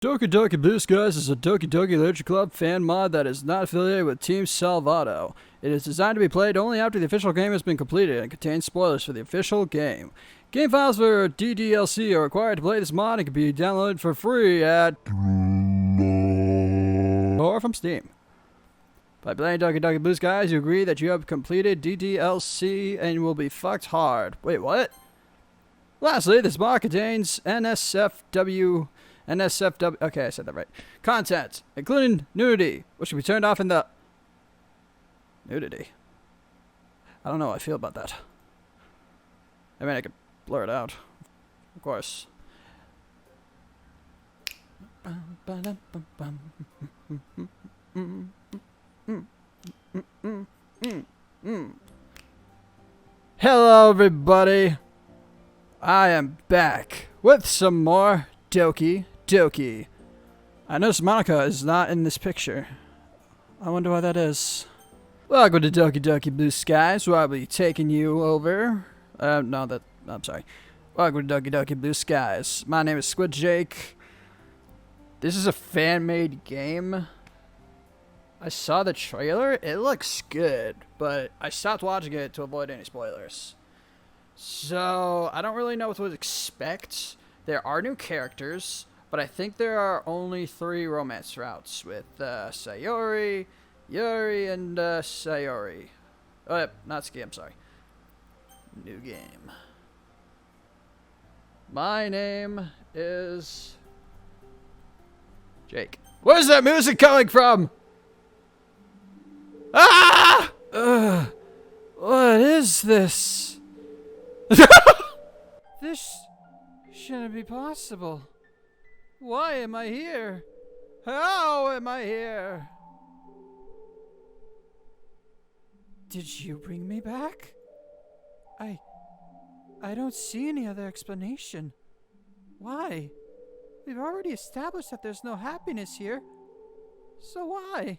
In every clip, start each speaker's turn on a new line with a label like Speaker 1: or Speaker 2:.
Speaker 1: Doki Doki Blue Skies is a Doki Doki Literature Club fan mod that is not affiliated with Team Salvato. It is designed to be played only after the official game has been completed and contains spoilers for the official game. Game files for DDLC are required to play this mod and can be downloaded for free at or from Steam. By playing Doki Doki Blue Skies, you agree that you have completed DDLC and will be fucked hard. Wait, what? Lastly, this mod contains NSFW, okay, I said that right, content, including nudity, which will be turned off in the... Nudity? I don't know how I feel about that. I mean, I could blur it out, of course. Hello, everybody. I am back with some more Doki Doki. I noticed Monica is not in this picture. I wonder why that is. Welcome to Doki Doki Blue Skies, where I'll be taking you over. I'm sorry. Welcome to Doki Doki Blue Skies. My name is Squid Jake. This is a fan-made game. I saw the trailer. It looks good, but I stopped watching it to avoid any spoilers. So, I don't really know what to expect. There are new characters, but I think there are only 3 romance routes with Sayori, Yuri, and Sayori. Oh, Natsuki, I'm sorry. New game. My name is Jake. Where's that music coming from? Ah! What is this? This shouldn't be possible. Why am I here? How am I here? Did you bring me back? I don't see any other explanation. Why? We've already established that there's no happiness here. So why?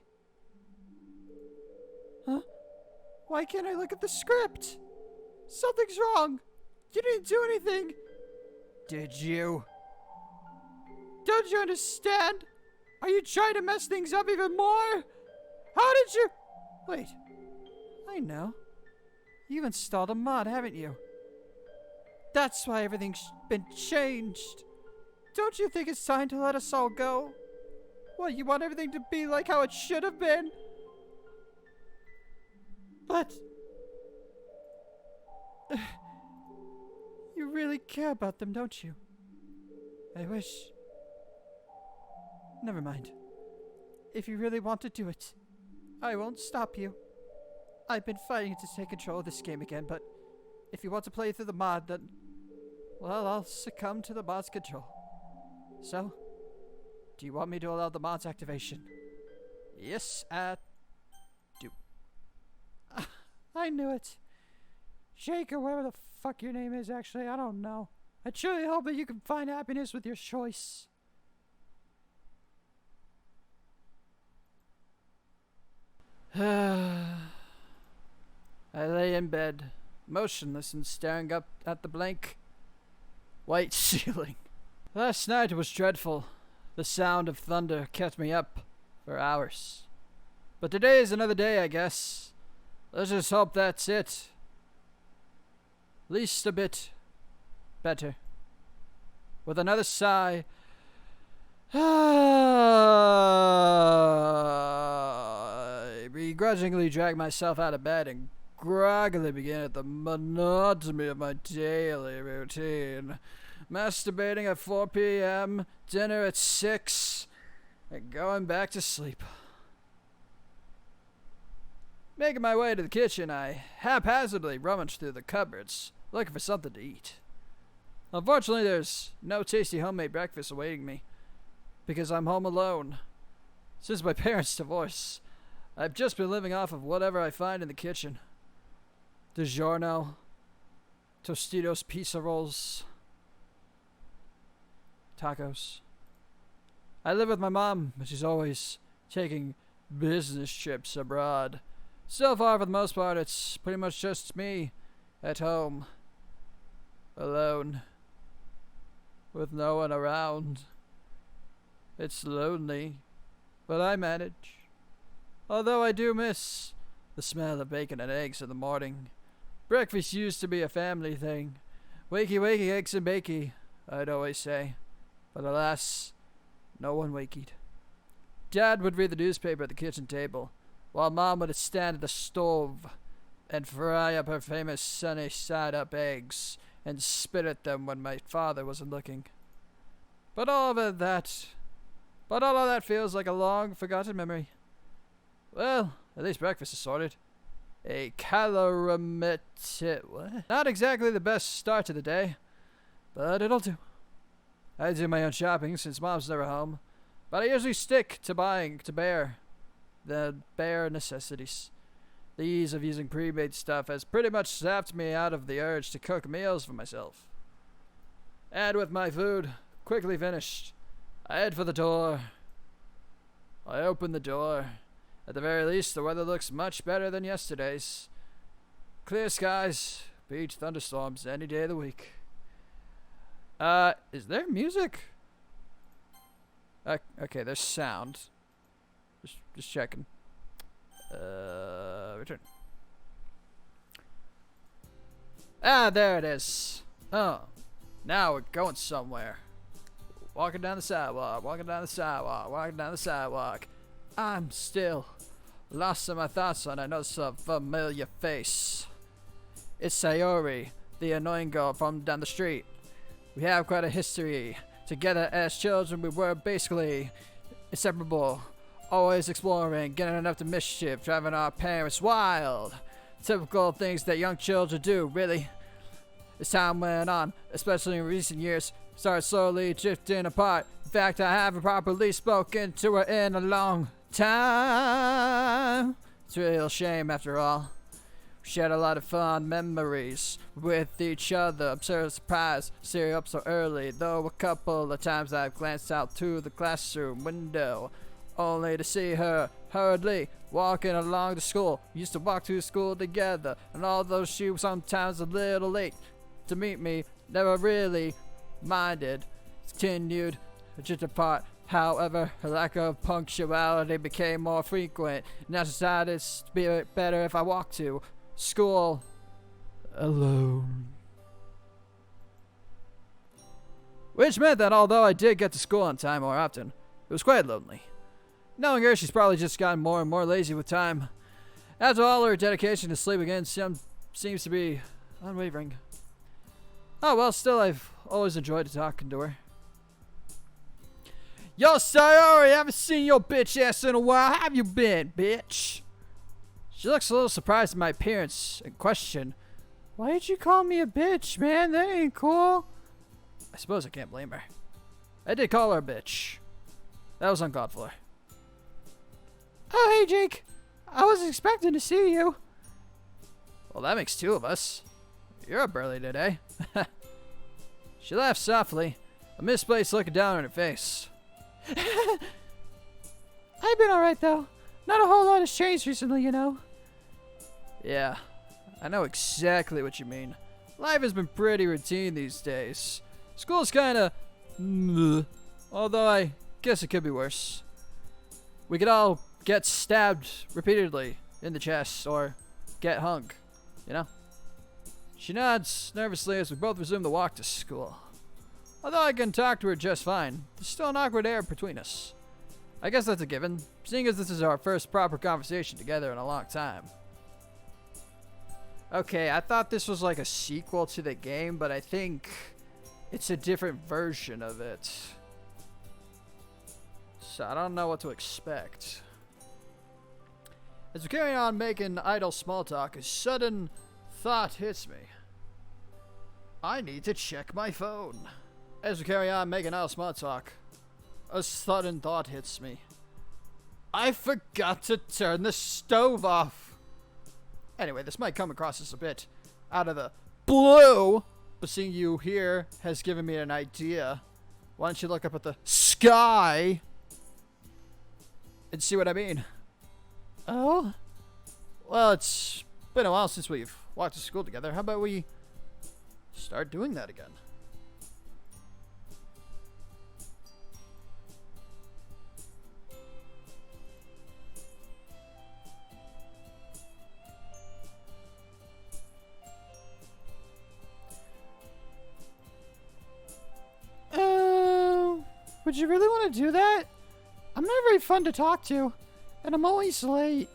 Speaker 1: Huh? Why can't I look at the script? Something's wrong. You didn't do anything. Did you? Don't you understand? Are you trying to mess things up even more? How did you... Wait. I know. You've installed a mod, haven't you? That's why everything's been changed. Don't you think it's time to let us all go? What, you want everything to be like how it should have been? But... You really care about them, don't you? I wish... Never mind. If you really want to do it, I won't stop you. I've been fighting to take control of this game again, but if you want to play through the mod, then... Well, I'll succumb to the mod's control. So, do you want me to allow the mod's activation? Yes, do. I knew it. Jake, or whatever the fuck your name is, actually, I don't know. I truly hope that you can find happiness with your choice. I lay in bed, motionless and staring up at the blank white ceiling. Last night was dreadful. The sound of thunder kept me up for hours. But today is another day, I guess. Let's just hope that's it. At least a bit better. With another sigh, I begrudgingly drag myself out of bed and groggily begin at the monotony of my daily routine. Masturbating at 4 p.m., dinner at 6, and going back to sleep. Making my way to the kitchen, I haphazardly rummage through the cupboards, looking for something to eat. Unfortunately, there's no tasty homemade breakfast awaiting me, because I'm home alone. Since my parents' divorce, I've just been living off of whatever I find in the kitchen. DiGiorno, Tostitos pizza rolls, tacos. I live with my mom, but she's always taking business trips abroad. So far, for the most part, it's pretty much just me at home, alone, with no one around. It's lonely, but I manage. Although I do miss the smell of bacon and eggs in the morning. Breakfast used to be a family thing. Wakey, wakey, eggs and bakey, I'd always say. But alas, no one wakied. Dad would read the newspaper at the kitchen table, while Mom would stand at the stove and fry up her famous sunny side-up eggs and spit at them when my father wasn't looking. But all of that feels like a long forgotten memory. Well, at least breakfast is sorted. A calorimetric... What? Not exactly the best start to the day, but it'll do. I do my own shopping since Mom's never home, but I usually stick to buying the bare necessities. The ease of using pre-made stuff has pretty much sapped me out of the urge to cook meals for myself. And with my food quickly finished, I head for the door. I open the door. At the very least, the weather looks much better than yesterday's. Clear skies, beach thunderstorms any day of the week. Is there music? Okay, there's sound. Just checking. Return. Ah, there it is. Oh, now we're going somewhere. Walking down the sidewalk, walking down the sidewalk, walking down the sidewalk. I'm still lost in my thoughts when I notice a familiar face. It's Sayori, the annoying girl from down the street. We have quite a history. Together as children, we were basically inseparable. Always exploring, getting up to mischief, driving our parents wild. Typical things that young children do, really. As time went on, especially in recent years, started slowly drifting apart. In fact, I haven't properly spoken to her in a long time. It's a real shame after all. We shared a lot of fun memories with each other. I'm so surprised to see her up so early, though a couple of times I've glanced out through the classroom window, only to see her hurriedly walking along to school. We used to walk to school together, and although she was sometimes a little late to meet me, never really minded. Continued to drift apart. However, her lack of punctuality became more frequent, and I decided it'd be better if I walked to school alone. Which meant that although I did get to school on time more often, it was quite lonely. Knowing her, she's probably just gotten more and more lazy with time. After all, her dedication to sleeping in seems to be unwavering. Oh well, still I've always enjoyed talking to her. Yo, Sayori, haven't seen your bitch ass in a while. How have you been, bitch? She looks a little surprised at my appearance and questioned, "Why did you call me a bitch, man? That ain't cool." I suppose I can't blame her. I did call her a bitch. That was uncalled for. Oh, hey, Jake. I wasn't expecting to see you. Well, that makes two of us. You're up early today. She laughed softly, a misplaced look down on her face. I've been alright, though. Not a whole lot has changed recently, you know. Yeah, I know exactly what you mean. Life has been pretty routine these days. School's kinda although I guess it could be worse. We could all get stabbed repeatedly in the chest or get hung, you know? She nods nervously as we both resume the walk to school. Although I can talk to her just fine, there's still an awkward air between us. I guess that's a given, seeing as this is our first proper conversation together in a long time. Okay, I thought this was like a sequel to the game, but I think it's a different version of it. So I don't know what to expect. As we carry on making idle small talk, a sudden thought hits me. I need to check my phone. As we carry on making idle small talk, a sudden thought hits me. I forgot to turn the stove off. Anyway, this might come across as a bit out of the blue, but seeing you here has given me an idea. Why don't you look up at the sky and see what I mean? Oh? Well, it's been a while since we've walked to school together. How about we start doing that again? Would you really want to do that? I'm not very fun to talk to, and I'm always late.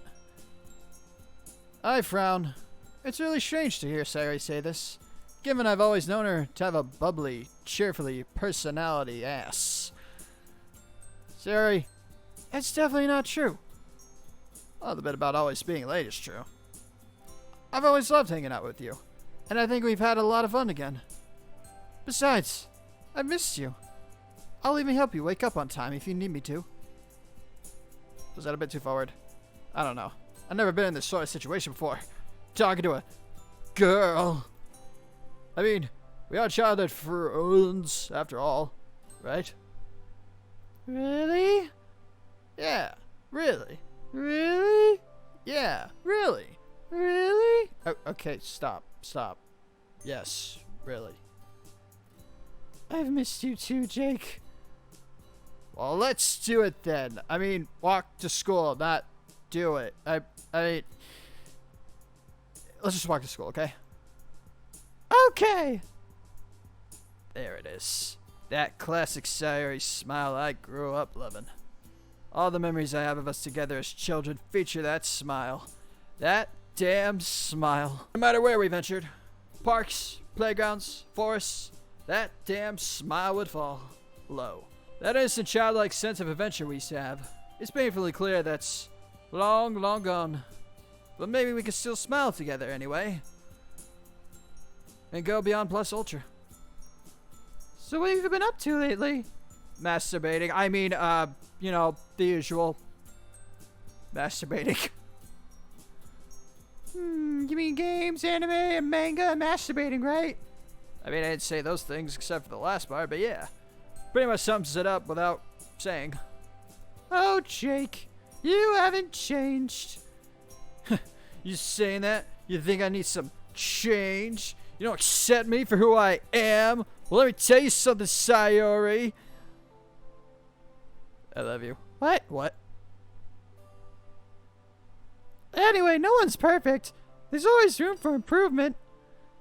Speaker 1: I frown. It's really strange to hear Sayori say this, given I've always known her to have a bubbly, cheerfully personality ass. Sayori, that's definitely not true. Well, the bit about always being late is true. I've always loved hanging out with you, and I think we've had a lot of fun again. Besides, I've missed you. I'll even help you wake up on time if you need me to. Was that a bit too forward? I don't know. I've never been in this sort of situation before. Talking to a girl. I mean, we are childhood friends, after all, right? Really? Yeah, really. Really? Yeah, really. Really? Okay, stop. Yes, really. I've missed you too, Jake. Well, let's do it then. I mean, walk to school, not do it. I mean, let's just walk to school, okay? Okay. There it is. That classic Sayori smile I grew up loving. All the memories I have of us together as children feature that smile. That damn smile. No matter where we ventured, parks, playgrounds, forests, that damn smile would fall low. That innocent childlike sense of adventure we used to have, it's painfully clear that's long, long gone. But maybe we can still smile together anyway. And go beyond plus ultra. So what have you been up to lately? Masturbating. I mean, you know, the usual. Masturbating. You mean games, anime, and manga, and masturbating, right? I mean, I didn't say those things except for the last part, but yeah. Pretty much sums it up without saying. Oh, Jake, you haven't changed. You saying that? You think I need some change? You don't accept me for who I am? Well, let me tell you something, Sayori. I love you. What? What? Anyway, no one's perfect. There's always room for improvement.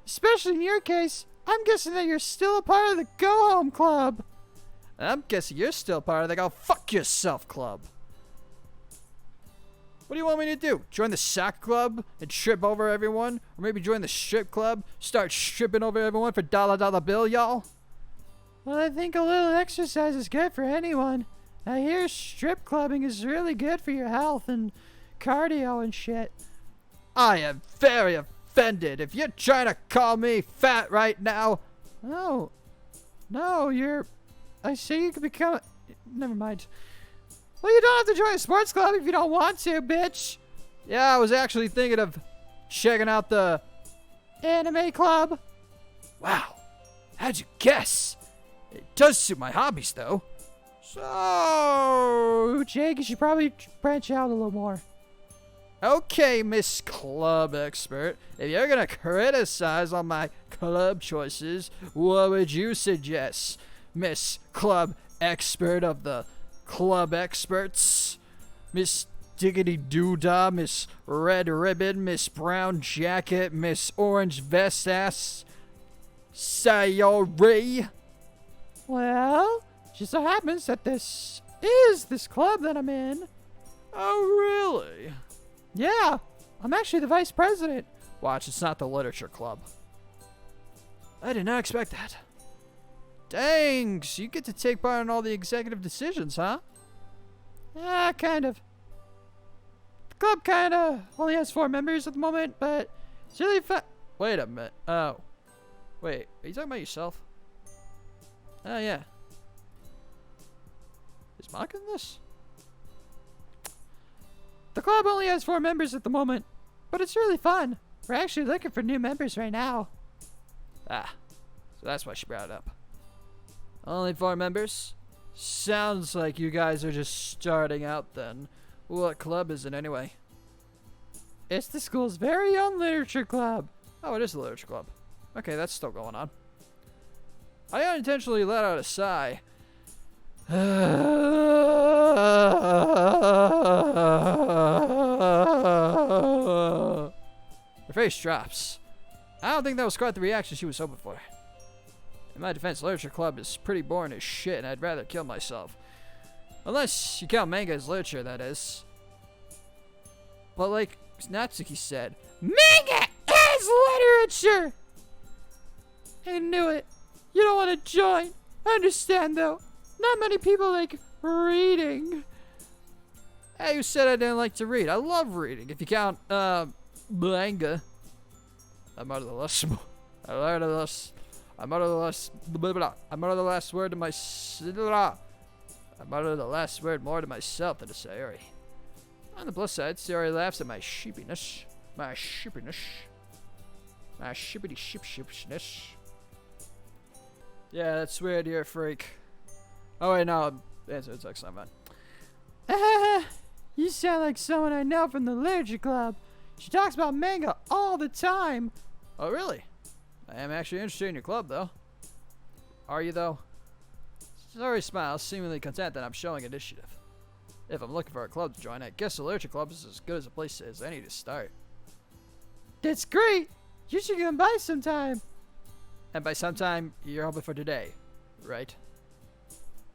Speaker 1: Especially in your case. I'm guessing that you're still a part of the Go Home Club. And I'm guessing you're still part of the Go Fuck Yourself Club. What do you want me to do? Join the sack club and trip over everyone? Or maybe join the strip club? Start stripping over everyone for dollar bill, y'all? Well, I think a little exercise is good for anyone. I hear strip clubbing is really good for your health and cardio and shit. I am very offended. If you're trying to call me fat right now. No, I say you can become. Never mind. Well, you don't have to join a sports club if you don't want to, bitch. Yeah, I was actually thinking of checking out the anime club. Wow, how'd you guess? It does suit my hobbies, though. So, Jake, you should probably branch out a little more. Okay, Miss Club Expert. If you're gonna criticize all my club choices, what would you suggest, Miss Club Expert of the Club Experts? Miss Diggity Doodah, Miss Red Ribbon, Miss Brown Jacket, Miss Orange Vest Ass, Sayori? Well, just so happens that this is this club that I'm in. Oh, really? Yeah, I'm actually the vice president. Watch, it's not the literature club. I did not expect that. Dang, so you get to take part in all the executive decisions, huh? Yeah, kind of. The club kind of only has 4 members at the moment, but it's really fun. Wait a minute. Oh. Wait, are you talking about yourself? Oh, yeah. Is Monica in this? The club only has 4 members at the moment, but it's really fun. We're actually looking for new members right now. Ah, so that's why she brought it up. Only 4 members? Sounds like you guys are just starting out then. What club is it anyway? It's the school's very own literature club. Oh, it is the literature club. Okay, that's still going on. I unintentionally let out a sigh. Her face drops. I don't think that was quite the reaction she was hoping for. In my defense, literature club is pretty boring as shit, and I'd rather kill myself. Unless you count manga as literature, that is. But like Natsuki said, manga is literature! I knew it. You don't want to join. I understand, though. Not many people like reading. Hey, who said I didn't like to read? I love reading. If you count, manga. I'm out of the last word to more to myself than to Sayori. On the plus side, Sayori laughs at my sheepiness. My shippity sheepshness. Yeah, that's weird, you're a freak. Oh wait, no, answer text, I'm fine. You sound like someone I know from the literature club. She talks about manga all the time. Oh really? I am actually interested in your club, though. Are you, though? Sayori smiles, seemingly content that I'm showing initiative. If I'm looking for a club to join, I guess the literature club is as good as a place as any to start. That's great! You should come by sometime. And by sometime, you're hoping for today, right?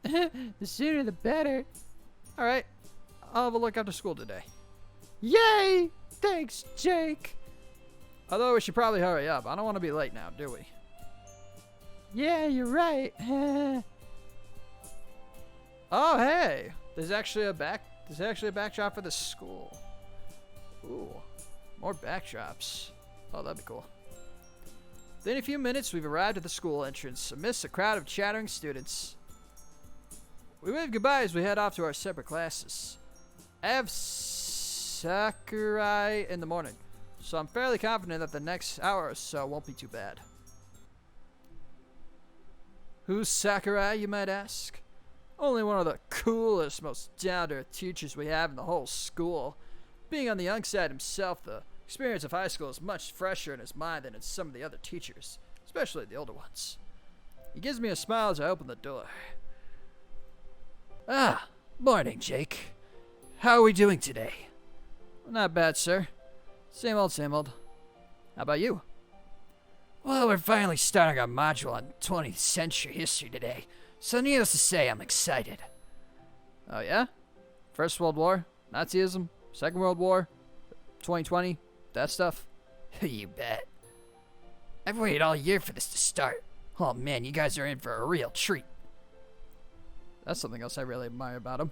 Speaker 1: The sooner the better. Alright, I'll have a look after school today. Yay! Thanks, Jake! Although we should probably hurry up. I don't want to be late now, do we? Yeah, you're right. Oh, hey! There's actually a backdrop for the school. Ooh, more backdrops. Oh, that'd be cool. Within a few minutes, we've arrived at the school entrance, amidst a crowd of chattering students. We wave goodbye as we head off to our separate classes. I have Sakurai in the morning, so I'm fairly confident that the next hour or so won't be too bad. Who's Sakurai, you might ask? Only one of the coolest, most down-to-earth teachers we have in the whole school. Being on the young side himself, the experience of high school is much fresher in his mind than in some of the other teachers, especially the older ones. He gives me a smile as I open the door. Ah, morning, Jake. How are we doing today? Not bad, sir. Same old, same old. How about you? Well, we're finally starting our module on 20th century history today, so needless to say, I'm excited. Oh yeah? First World War? Nazism? Second World War? 2020? That stuff? You bet. I've waited all year for this to start. Oh man, you guys are in for a real treat. That's something else I really admire about him.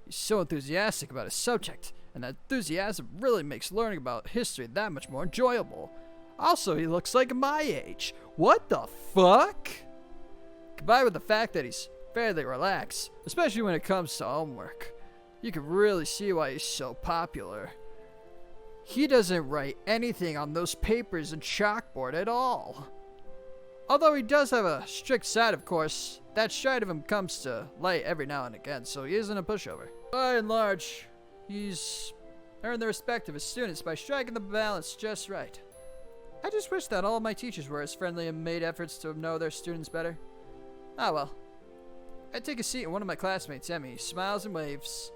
Speaker 1: He's so enthusiastic about his subject, and that enthusiasm really makes learning about history that much more enjoyable. Also, he looks like my age. What the fuck? Combined with the fact that he's fairly relaxed, especially when it comes to homework, you can really see why he's so popular. He doesn't write anything on those papers and chalkboard at all. Although he does have a strict side, of course, that side of him comes to light every now and again, so he isn't a pushover. By and large, he's earned the respect of his students by striking the balance just right. I just wish that all of my teachers were as friendly and made efforts to know their students better. Ah well. I take a seat and one of my classmates, Emmy, smiles and waves.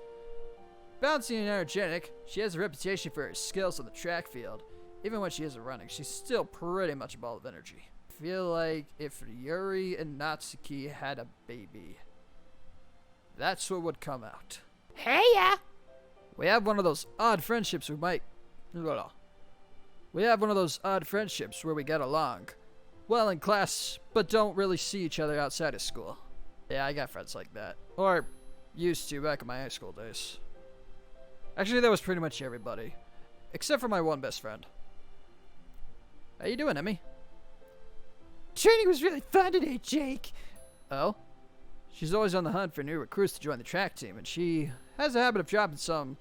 Speaker 1: Bouncy and energetic, she has a reputation for her skills on the track field. Even when she isn't running, she's still pretty much a ball of energy. I feel like if Yuri and Natsuki had a baby, that's what would come out. Hey ya! We have one of those odd friendships where we get along well in class, but don't really see each other outside of school. Yeah, I got friends like that. Or used to back in my high school days. Actually, that was pretty much everybody. Except for my one best friend. How you doing, Emmy? Training was really fun today, Jake. Oh? She's always on the hunt for new recruits to join the track team, and she has a habit of dropping some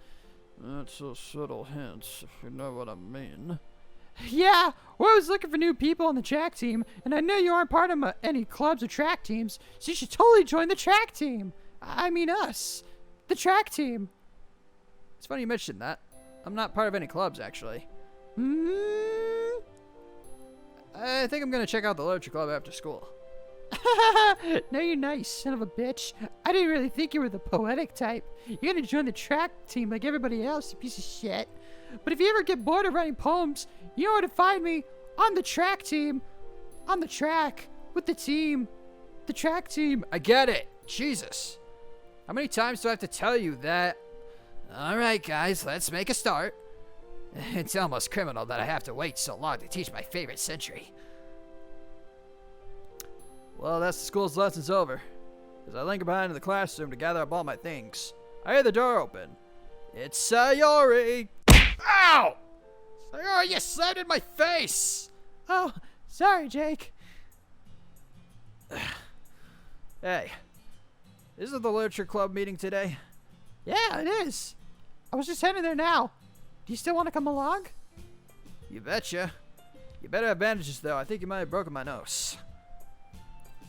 Speaker 1: not so subtle hints, if you know what I mean. Yeah, well, I was looking for new people on the track team, and I know you aren't part of any clubs or track teams, so you should totally join the track team. I mean us. The track team. It's funny you mentioned that. I'm not part of any clubs, actually. I think I'm gonna check out the literature club after school. No, you're nice, son of a bitch. I didn't really think you were the poetic type. You're gonna join the track team like everybody else, you piece of shit. But if you ever get bored of writing poems, you know where to find me. On the track team. On the track. With the team. The track team. I get it. Jesus. How many times do I have to tell you that? Alright, guys, let's make a start. It's almost criminal that I have to wait so long to teach my favorite century. Well, that's the school's lessons over. As I linger behind in the classroom to gather up all my things, I hear the door open. It's Sayori! Ow! Sayori, you slammed in my face! Oh, sorry, Jake. Hey, isn't the literature club meeting today? Yeah, it is. I was just heading there now. Do you still want to come along? You betcha. You better have bandages, though. I think you might have broken my nose.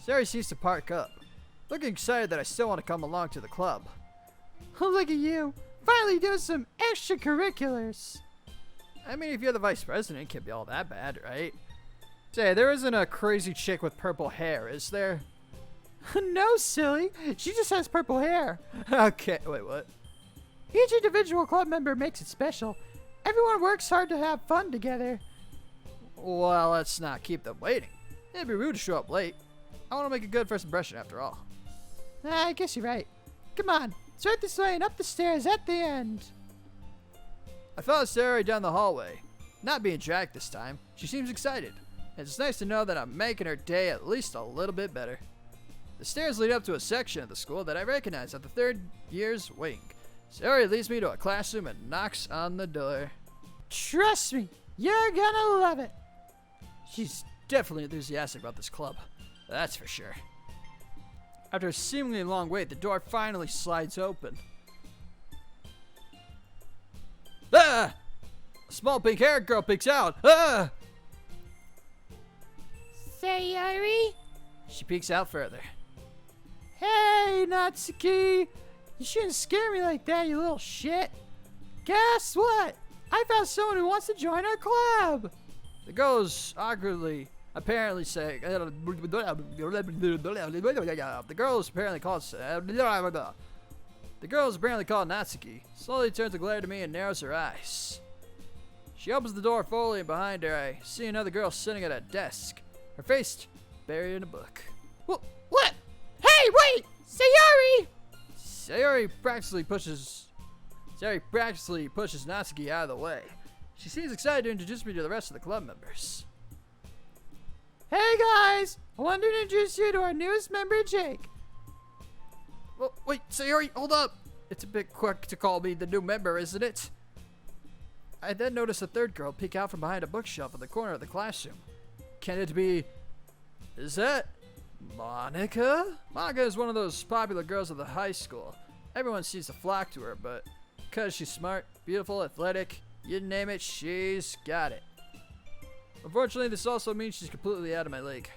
Speaker 1: Sayori seems to park up, looking excited that I still want to come along to the club. Oh, look at you. Finally doing some extracurriculars. I mean, if you're the vice president, it can't be all that bad, right? Say, there isn't a crazy chick with purple hair, is there? No, silly. She just has purple hair. Okay, wait, what? Each individual club member makes it special. Everyone works hard to have fun together. Well, let's not keep them waiting. It'd be rude to show up late. I want to make a good first impression after all. I guess you're right. Come on, it's right this way and up the stairs at the end. I followed Sayori down the hallway. Not being dragged this time. She seems excited. And it's nice to know that I'm making her day at least a little bit better. The stairs lead up to a section of the school that I recognize at the third year's wing. Sayori leads me to a classroom and knocks on the door. Trust me, you're gonna love it. She's definitely enthusiastic about this club. That's for sure. After a seemingly long wait, the door finally slides open. Ah! A small pink-haired girl peeks out. Ah! Sayori? She peeks out further. Hey, Natsuki! You shouldn't scare me like that, you little shit. Guess what? I found someone who wants to join our club. The girl is awkwardly, apparently saying, the girl is apparently called Natsuki. Slowly turns to glare to me and narrows her eyes. She opens the door fully, and behind her I see another girl sitting at a desk, her face buried in a book. What? Hey, wait! Sayori! Sayori practically pushes Natsuki out of the way. She seems excited to introduce me to the rest of the club members. Hey guys! I want to introduce you to our newest member, Jake. Well, wait, Sayori, hold up! It's a bit quick to call me the new member, isn't it? I then notice a third girl peek out from behind a bookshelf in the corner of the classroom. Can it be... Is that... Monica? Monica is one of those popular girls of the high school. Everyone seems to flock to her, but because she's smart, beautiful, athletic, you name it, she's got it. Unfortunately, this also means she's completely out of my league.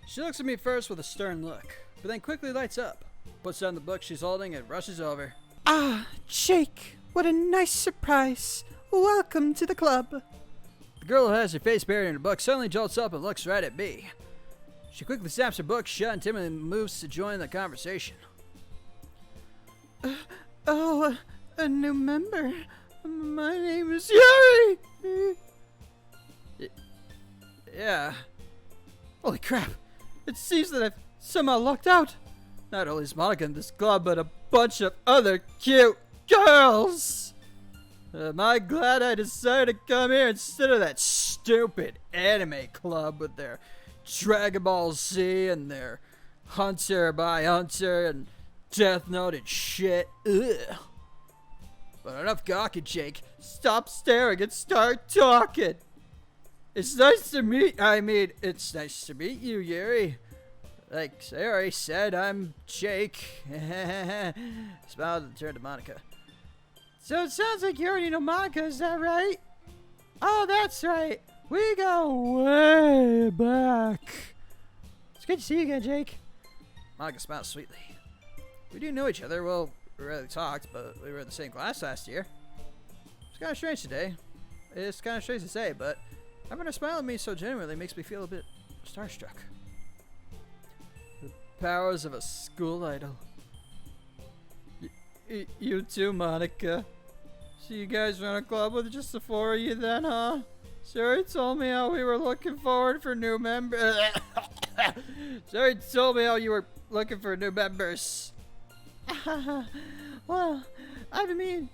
Speaker 1: She looks at me first with a stern look, but then quickly lights up, puts down the book she's holding, and rushes over. Ah, Jake, what a nice surprise. Welcome to the club. The girl who has her face buried in her book suddenly jolts up and looks right at me. She quickly snaps her book shut and timidly moves to join the conversation. A new member. My name is Yuri! Yeah. Holy crap. It seems that I've somehow lucked out. Not only is Monica in this club, but a bunch of other cute girls. Am I glad I decided to come here instead of that stupid anime club with their Dragon Ball Z and their Hunter by Hunter and Death Note and shit. Ugh. But enough gawking, Jake. Stop staring and start talking. It's nice to meet you, Yuri. Like Sayori said, I'm Jake. Smiled and turned to Monica. So it sounds like you already know Monica, is that right? Oh, that's right. We go way back. It's good to see you again, Jake. Monica smiled sweetly. We do know each other. Well, we rarely talked, but we were in the same class last year. It's kind of strange today. It's kind of strange to say, but having her smile at me so genuinely makes me feel a bit starstruck. The powers of a school idol. You too, Monica. So you guys run a club with just the four of you then, huh? Sherry told me how we were looking forward for new members. Sorry, told me how you were looking for new members.
Speaker 2: Well, I've been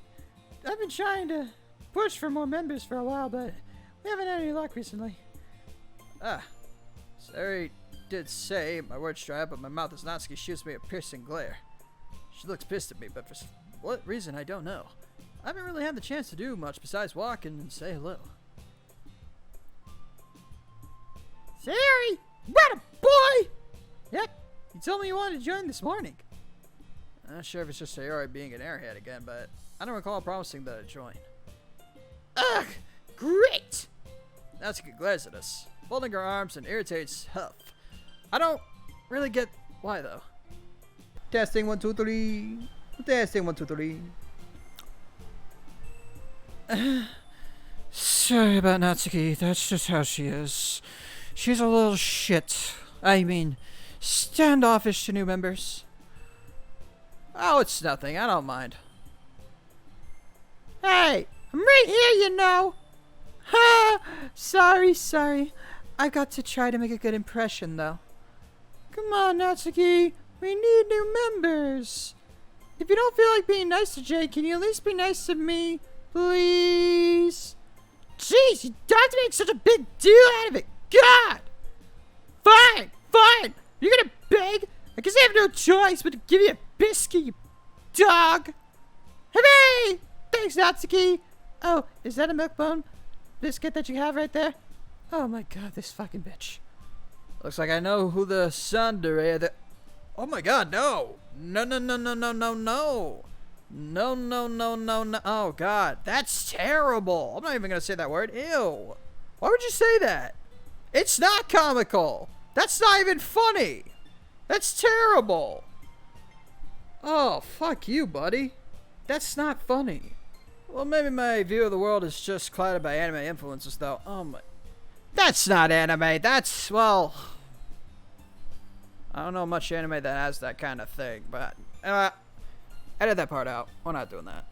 Speaker 2: trying to push for more members for a while, but we haven't had any luck recently.
Speaker 1: Sorry did say my words dry up, but my mouth is Natsuki shoots me a piercing glare. She looks pissed at me, but for what reason I don't know. I haven't really had the chance to do much besides walk and say hello.
Speaker 2: Sayori! What a boy! Yep, you told me you wanted to join this morning.
Speaker 1: I'm not sure if it's just Sayori being an airhead again, but I don't recall promising that I'd join.
Speaker 2: Ugh! Great!
Speaker 1: Natsuki glares at us, folding her arms and irritates Huff. I don't really get why though.
Speaker 3: Testing 1 2 3. Testing 1 2 3.
Speaker 1: Sorry about Natsuki, that's just how she is. She's a little shit. I mean, standoffish to new members. Oh, it's nothing, I don't mind.
Speaker 2: Hey, I'm right here, you know. Ha! Sorry. I got to try to make a good impression, though. Come on, Natsuki. We need new members. If you don't feel like being nice to Jay, can you at least be nice to me? Please? Jeez, you don't have to make such a big deal out of it. God! Fine. You're gonna beg? I guess I have no choice but to give you a biscuit, you dog. Hooray! Thanks, Natsuki. Oh, is that a milk bone biscuit that you have right there? Oh my god, this fucking bitch.
Speaker 1: Looks like I know who the tsundere that. Oh my god, no! No. No. Oh god, that's terrible. I'm not even gonna say that word. Ew. Why would you say that? It's not comical. That's not even funny. That's terrible. Oh, fuck you, buddy. That's not funny. Well, maybe my view of the world is just clouded by anime influences, though. Oh my. That's not anime. That's, well. I don't know much anime that has that kind of thing, but. Edit that part out. We're not doing that.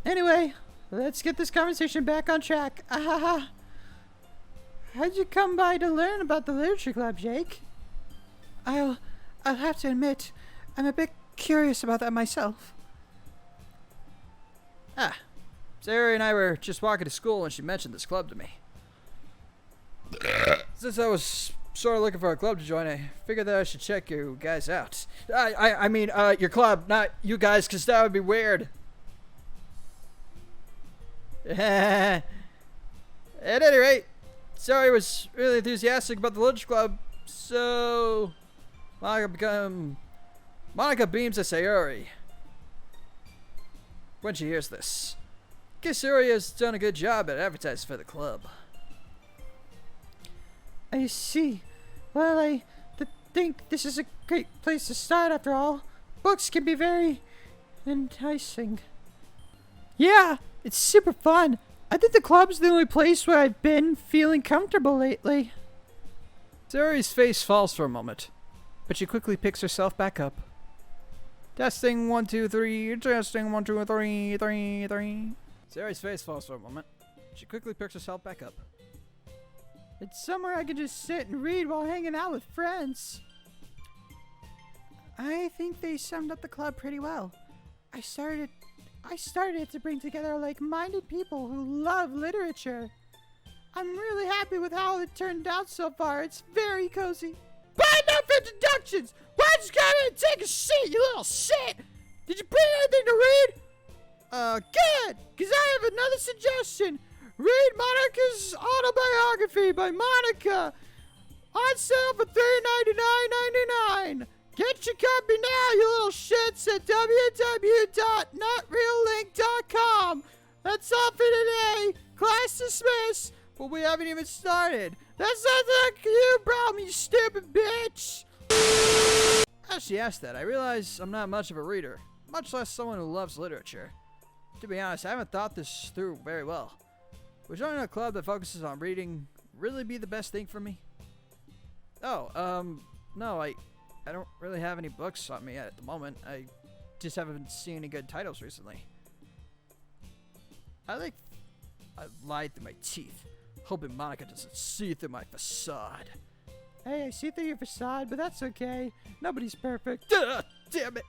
Speaker 2: Anyway, let's get this conversation back on track. How'd you come by to learn about the literature club, Jake? I'll have to admit, I'm a bit curious about that myself.
Speaker 1: Sayori and I were just walking to school when she mentioned this club to me. Since I was sort of looking for a club to join, I figured that I should check you guys out. I mean, your club, not you guys, because that would be weird. At any rate, Sayori was really enthusiastic about the literature club, so Monica beams at Sayori when she hears this. Guess Sayori has done a good job at advertising for the club.
Speaker 2: I see. Well, I think this is a great place to start after all. Books can be very enticing. Yeah, it's super fun. I think the club's the only place where I've been feeling comfortable lately.
Speaker 1: Sayori's face falls for a moment, but she quickly picks herself back up. Testing 1 2 3. Testing 1 2 3 3 3. Sayori's face falls for a moment. She quickly picks herself back up.
Speaker 2: It's somewhere I can just sit and read while hanging out with friends. I think they summed up the club pretty well. I started it to bring together like-minded people who love literature. I'm really happy with how it turned out so far. It's very cozy. But enough introductions! Why don't you come in and take a seat, you little shit? Did you bring anything to read? Good, because I have another suggestion. Read Monica's autobiography by Monica. On sale for $3.99.99. Get your copy now, you little shits, at www.notreallink.com. That's all for today. Class dismissed.
Speaker 1: But we haven't even started.
Speaker 2: That sounds like you, problem, you stupid bitch.
Speaker 1: As she asked that, I realize I'm not much of a reader, much less someone who loves literature. To be honest, I haven't thought this through very well. Would joining a club that focuses on reading really be the best thing for me? No, I don't really have any books on me at the moment. I just haven't seen any good titles recently. I lied through my teeth, hoping Monica doesn't see through my facade.
Speaker 2: Hey, I see through your facade, but that's okay. Nobody's perfect.
Speaker 1: Damn it!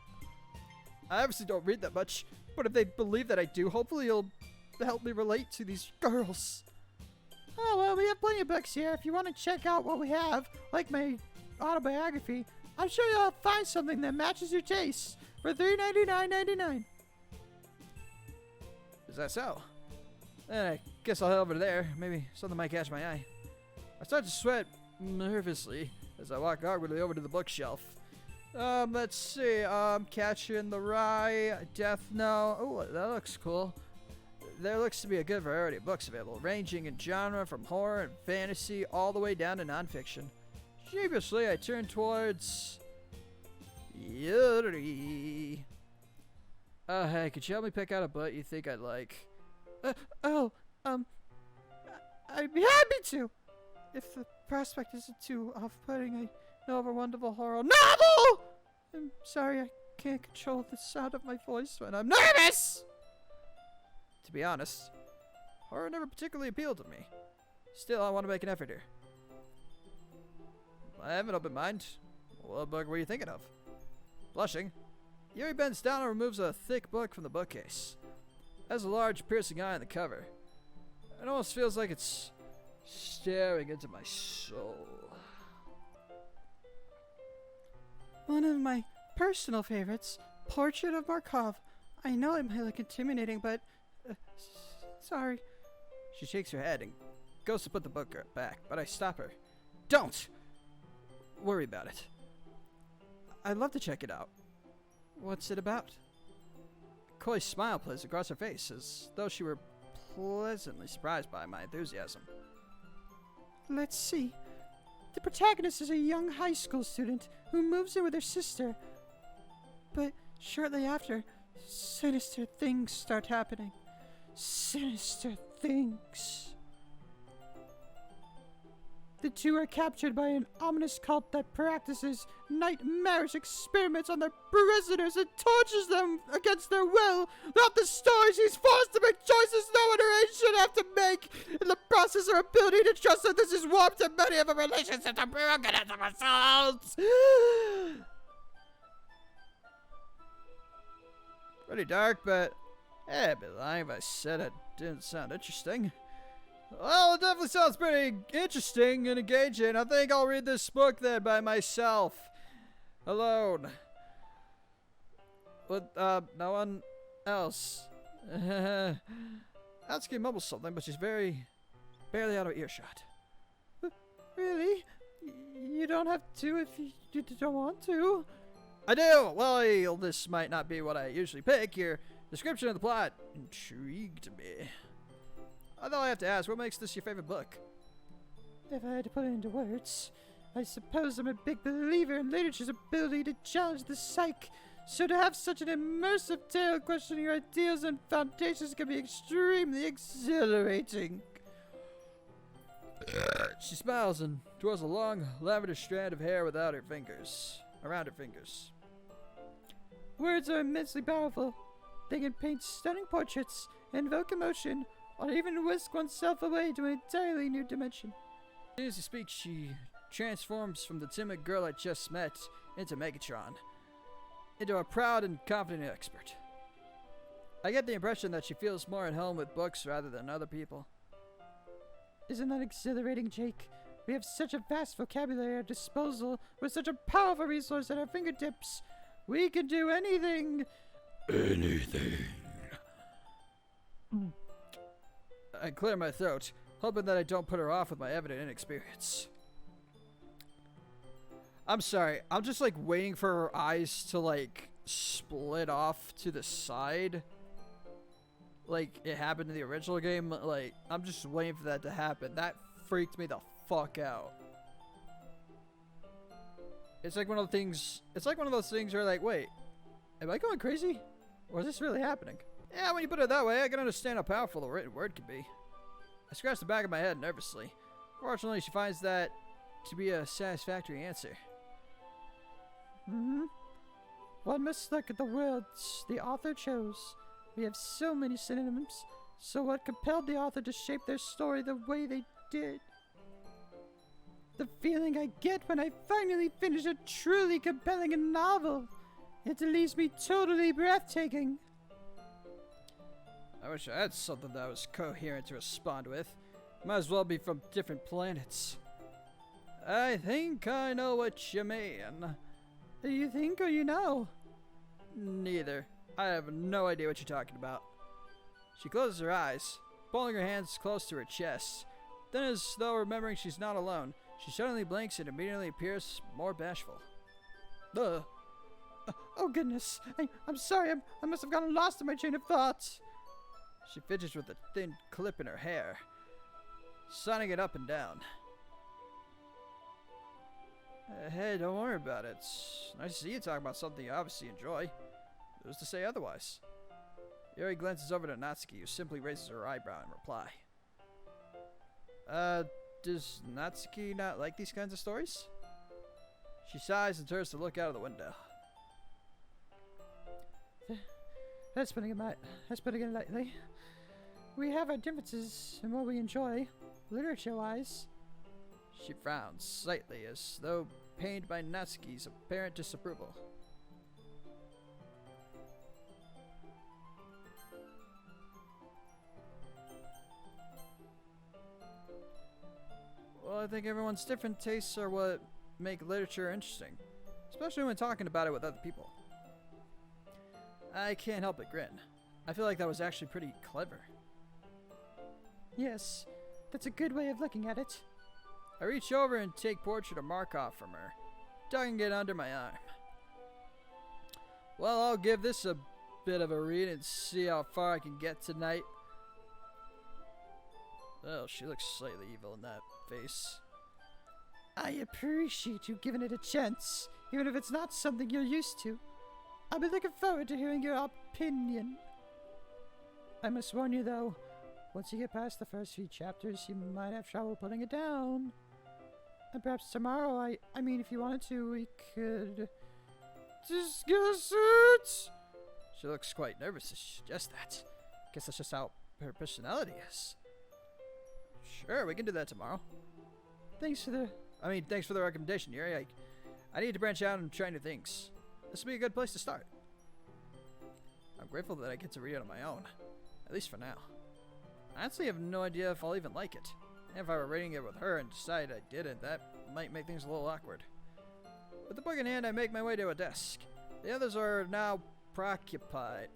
Speaker 1: I obviously don't read that much, but if they believe that I do, hopefully you'll help me relate to these girls.
Speaker 2: Oh, well, we have plenty of books here. If you want to check out what we have, like my autobiography, I'm sure you'll find something that matches your tastes for $3.99.99.
Speaker 1: Is that so? Then I guess I'll head over there. Maybe something might catch my eye. I start to sweat nervously as I walk awkwardly over to the bookshelf. Let's see. Catcher in the Rye, Death Note. Oh, that looks cool. There looks to be a good variety of books available, ranging in genre from horror and fantasy all the way down to nonfiction. Sheepishly, I turn towards Yuri. Hey, could you help me pick out a book you think I'd like?
Speaker 2: I'd be happy to. If the prospect isn't too off-putting, I know of a wonderful horror novel! I'm sorry, I can't control the sound of my voice when I'm nervous!
Speaker 1: To be honest, horror never particularly appealed to me. Still, I want to make an effort here. I have an open mind. What book were you thinking of? Blushing, Yuri bends down and removes a thick book from the bookcase. It has a large, piercing eye on the cover. It almost feels like it's staring into my soul.
Speaker 2: One of my personal favorites, Portrait of Markov. I know it might look intimidating, but... sorry.
Speaker 1: She shakes her head and goes to put the book back, but I stop her. Don't worry about it. I'd love to check it out. What's it about? A coy smile plays across her face, as though she were pleasantly surprised by my enthusiasm.
Speaker 2: Let's see. The protagonist is a young high school student who moves in with her sister. But shortly after, sinister things start happening. Sinister things. The two are captured by an ominous cult that practices nightmarish experiments on their prisoners and tortures them against their will. Throughout the story, she's forced to make choices no one her age should have to make. In the process, her ability to trust others is warped, and many of her relationships are broken as a result.
Speaker 1: Pretty dark, but I'd be lying if I said it didn't sound interesting. Well, it definitely sounds pretty interesting and engaging. I think I'll read this book then by myself. Alone. With, no one else. Atsuki mumbles something, but she's barely out of earshot.
Speaker 2: Really? You don't have to if you don't want to.
Speaker 1: I do! Well, this might not be what I usually pick. Your description of the plot intrigued me. Although I have to ask, what makes this your favorite book?
Speaker 2: If I had to put it into words, I suppose I'm a big believer in literature's ability to challenge the psyche. So to have such an immersive tale questioning your ideals and foundations can be extremely exhilarating.
Speaker 1: She smiles and twirls a long, lavender strand of hair around her fingers.
Speaker 2: Words are immensely powerful. They can paint stunning portraits, invoke emotion, or even whisk oneself away to an entirely new dimension.
Speaker 1: As soon as she speaks, she transforms from the timid girl I just met into Megatron, into a proud and confident expert. I get the impression that she feels more at home with books rather than other people.
Speaker 2: Isn't that exhilarating, Jake? We have such a vast vocabulary at our disposal, with such a powerful resource at our fingertips. We can do anything.
Speaker 1: Anything. I clear my throat, hoping that I don't put her off with my evident inexperience. I'm sorry, I'm just like waiting for her eyes to like split off to the side. Like it happened in the original game. Like, I'm just waiting for that to happen. That freaked me the fuck out. It's like one of those things where like, wait, am I going crazy? Or is this really happening? Yeah, when you put it that way, I can understand how powerful a written word can be. I scratch the back of my head nervously. Fortunately, she finds that to be a satisfactory answer.
Speaker 2: Mm-hmm. One must look at the words the author chose. We have so many synonyms. So what compelled the author to shape their story the way they did? The feeling I get when I finally finish a truly compelling novel. It leaves me totally breathtaking.
Speaker 1: I wish I had something that was coherent to respond with. Might as well be from different planets. I think I know what you mean.
Speaker 2: Do you think or you know?
Speaker 1: Neither. I have no idea what you're talking about. She closes her eyes, pulling her hands close to her chest. Then, as though remembering she's not alone, she suddenly blinks and immediately appears more bashful. Ugh.
Speaker 2: Oh goodness, I'm sorry, I must have gotten lost in my chain of thoughts.
Speaker 1: She fidgets with a thin clip in her hair, sunning it up and down. Hey, don't worry about it. It's nice to see you talk about something you obviously enjoy. Who's to say otherwise? Yuri glances over to Natsuki, who simply raises her eyebrow in reply. Does Natsuki not like these kinds of stories? She sighs and turns to look out of the window.
Speaker 2: That's putting it lightly. We have our differences in what we enjoy, literature-wise.
Speaker 1: She frowns slightly, as though pained by Natsuki's apparent disapproval. Well, I think everyone's different tastes are what make literature interesting, especially when talking about it with other people. I can't help but grin. I feel like that was actually pretty clever.
Speaker 2: Yes, that's a good way of looking at it.
Speaker 1: I reach over and take Portrait of Markov from her, tucking it under my arm. Well, I'll give this a bit of a read and see how far I can get tonight. Oh, she looks slightly evil in that face.
Speaker 2: I appreciate you giving it a chance, even if it's not something you're used to. I'll be looking forward to hearing your opinion. I must warn you, though, once you get past the first few chapters, you might have trouble putting it down. And perhaps tomorrow, I mean, if you wanted to, we could discuss it.
Speaker 1: She looks quite nervous as she suggests that. Guess that's just how her personality is. Sure, we can do that tomorrow.
Speaker 2: Thanks for the
Speaker 1: recommendation, Yuri. I need to branch out and try new things. This will be a good place to start. I'm grateful that I get to read it on my own, at least for now. I honestly have no idea if I'll even like it. And if I were reading it with her and decided I didn't, that might make things a little awkward. With the book in hand, I make my way to a desk. The others are now preoccupied,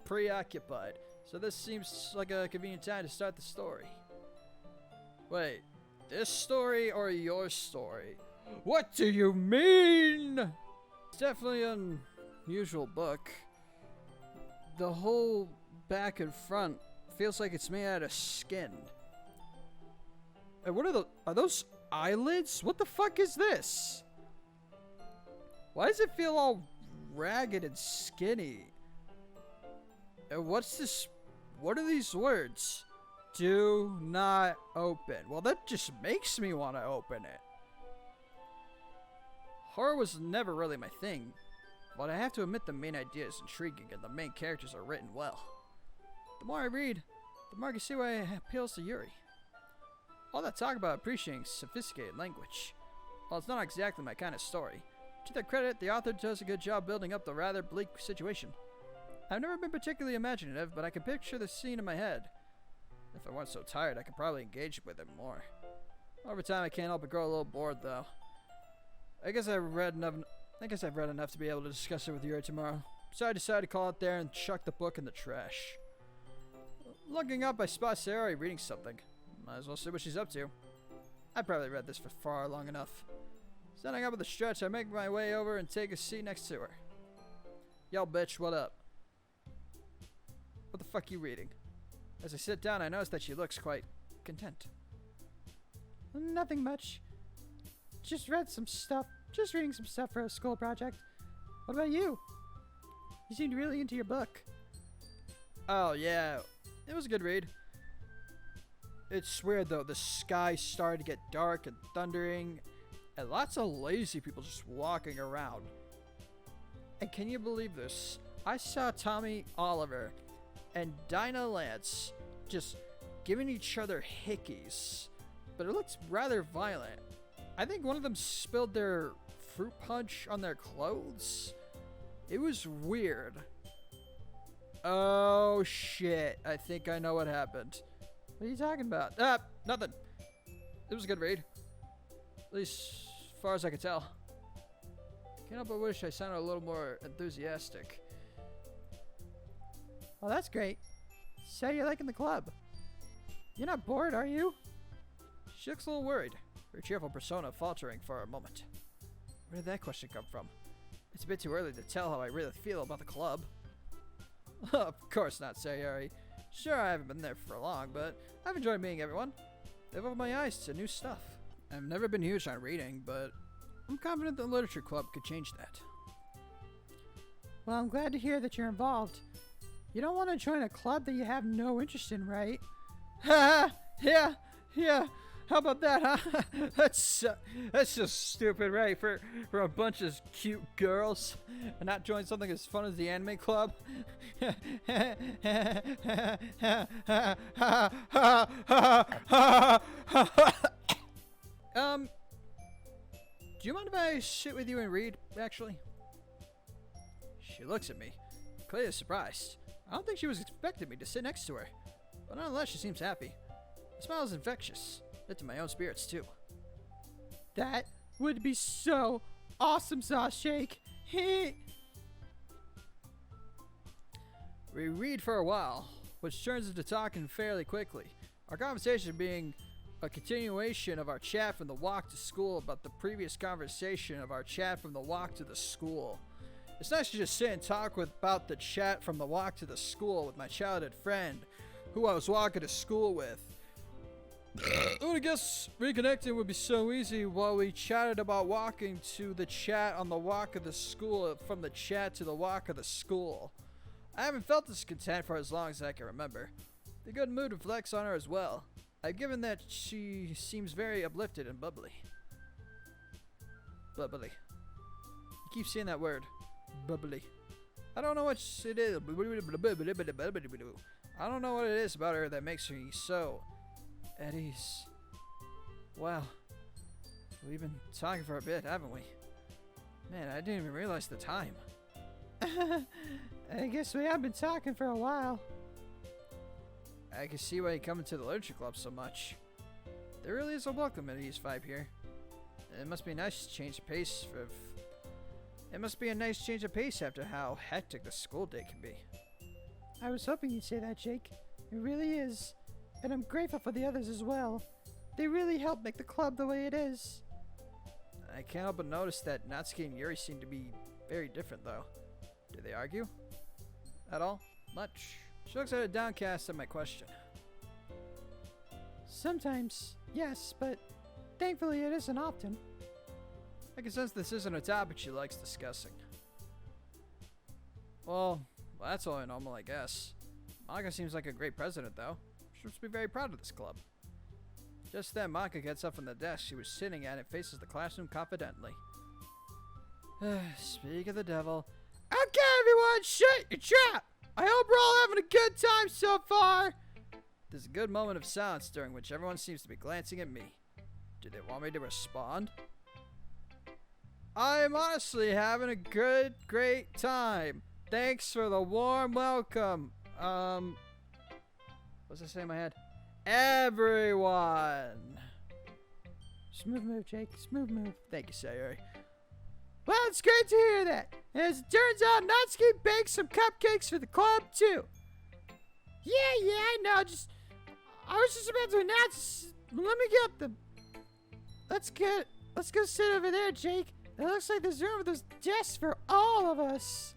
Speaker 1: so this seems like a convenient time to start the story. Wait, this story or your story? What do you mean? It's definitely an unusual book. The whole back and front feels like it's made out of skin. And what are those eyelids? What the fuck is this? Why does it feel all ragged and skinny? And what's this? What are these words? Do not open. Well, that just makes me want to open it. Horror was never really my thing, but I have to admit the main idea is intriguing and the main characters are written well. The more I read, the more I can see why it appeals to Yuri. All that talk about appreciating sophisticated language. While it's not exactly my kind of story, to their credit, the author does a good job building up the rather bleak situation. I've never been particularly imaginative, but I can picture the scene in my head. If I weren't so tired, I could probably engage with it more. Over time, I can't help but grow a little bored, though. I guess I've read enough to be able to discuss it with Yuri tomorrow. So I decided to call it there and chuck the book in the trash. Looking up, I spot Sarah reading something. Might as well see what she's up to. I probably read this for far long enough. Standing up at the stretch, I make my way over and take a seat next to her. Yo, bitch, what up? What the fuck you reading? As I sit down, I notice that she looks quite content.
Speaker 2: Nothing much. Just reading some stuff for a school project. What about you? You seemed really into your book.
Speaker 1: Oh, yeah. It was a good read. It's weird, though. The sky started to get dark and thundering, and lots of lazy people just walking around. And can you believe this? I saw Tommy Oliver and Dinah Lance just giving each other hickeys, but it looks rather violent. I think one of them spilled their fruit punch on their clothes. It was weird. Oh shit, I think I know what happened. What are you talking about? Nothing. It was a good read. At least as far as I could tell. Can't help but wish I sounded a little more enthusiastic.
Speaker 2: Well, that's great. So you're liking the club. You're not bored, are you?
Speaker 1: She looks a little worried, her cheerful persona faltering for a moment. Where did that question come from? It's a bit too early to tell how I really feel about the club. Of course not, Sayuri. Sure, I haven't been there for long, but I've enjoyed meeting everyone. They've opened my eyes to new stuff. I've never been huge on reading, but I'm confident the literature club could change that.
Speaker 2: Well, I'm glad to hear that you're involved. You don't want to join a club that you have no interest in, right?
Speaker 1: Ha! Yeah. How about that, huh? That's just stupid, right? For a bunch of cute girls, and not join something as fun as the anime club. Do you mind if I sit with you and read? Actually, she looks at me, clearly surprised. I don't think she was expecting me to sit next to her, but nonetheless, she seems happy. The smile is infectious. Lifted my own spirits, too.
Speaker 2: That would be so awesome, Sauce Shake.
Speaker 1: We read for a while, which turns into talking fairly quickly. Our conversation being a continuation of our chat from the walk to school about the previous conversation of our chat from the walk to the school. It's nice to just sit and talk about the chat from the walk to the school with my childhood friend, who I was walking to school with. I would guess reconnecting would be so easy while we chatted about walking to the chat on the walk of the school, from the chat to the walk of the school. I haven't felt this content for as long as I can remember. The good mood reflects on her as well. Given that she seems very uplifted and bubbly. Bubbly. You keep saying that word. Bubbly. I don't know what it is. I don't know what it is about her that makes her so at ease. Wow. We've been talking for a bit, haven't we? Man, I didn't even realize the time.
Speaker 2: I guess we have been talking for a while.
Speaker 1: I can see why you come into the literature club so much. There really is a welcome at Ease 5 here. It must be a nice change of pace after how hectic the school day can be.
Speaker 2: I was hoping you'd say that, Jake. It really is. And I'm grateful for the others as well. They really helped make the club the way it is.
Speaker 1: I can't help but notice that Natsuki and Yuri seem to be very different, though. Do they argue? At all? Much? She looks at it downcast at my question.
Speaker 2: Sometimes, yes, but thankfully it isn't often.
Speaker 1: I can sense this isn't a topic she likes discussing. Well, that's only normal, I guess. Monica seems like a great president, though. She must be very proud of this club. Just then, Monica gets up from the desk she was sitting at and faces the classroom confidently. Speak of the devil. Okay, everyone, shut your trap! I hope we're all having a good time so far! There's a good moment of silence during which everyone seems to be glancing at me. Do they want me to respond? I am honestly having a great time. Thanks for the warm welcome. What's I say in my head? Everyone!
Speaker 2: Smooth move, Jake. Smooth move.
Speaker 1: Thank you, Sayuri.
Speaker 2: Well, it's great to hear that. As it turns out, Natsuki baked some cupcakes for the club, too. Yeah, I know. I was just about to announce. Let me get them. Let's go sit over there, Jake. It looks like there's room with those desks for all of us.